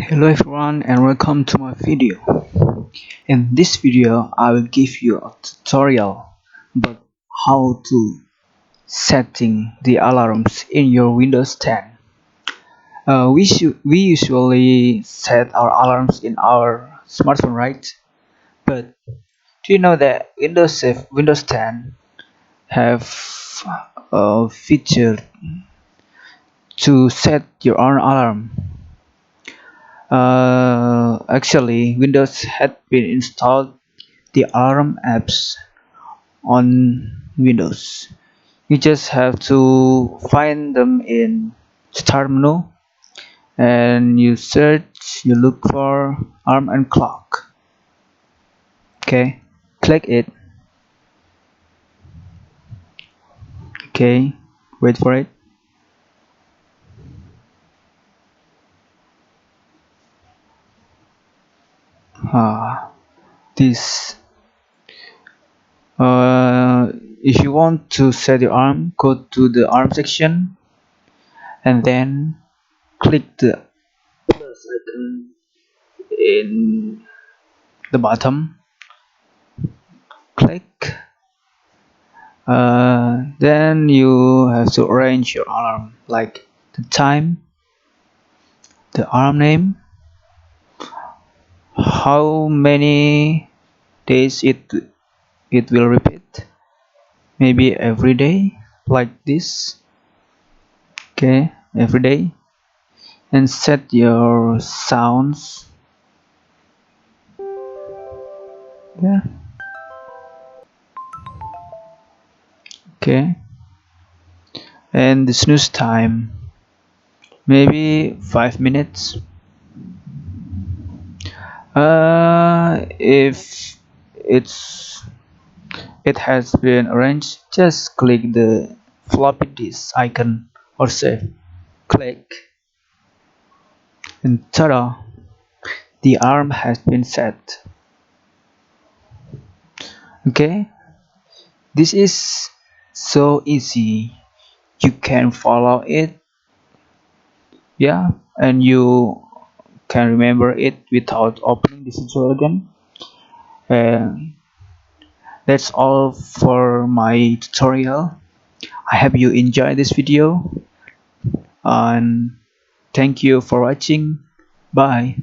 Hello everyone and welcome to my video. In this video I will give you a tutorial about how to setting the alarms in your Windows 10. We usually set our alarms in our smartphone, right? But do you know that Windows 10 have a feature to set your own alarm? Actually, Windows had been installed the alarm apps on Windows. You just have to find them in Start menu and you look for alarm and clock. Okay, click it. Okay, wait for it. This if you want to set your alarm, go to the alarm section and then click the plus icon in the bottom. Click. Then you have to arrange your alarm, like the time, the alarm name, how many days it will repeat, maybe every day, like this. Okay, every day, and set your sounds. Yeah. Okay, and the snooze time, maybe 5 minutes. If it has been arranged, just click the floppy disk icon or save. Click, and ta-da! The alarm has been set. Okay, this is so easy. You can follow it, yeah, and you can remember it without opening this tutorial again. And that's all for my tutorial. I hope you enjoy this video and thank you for watching. Bye.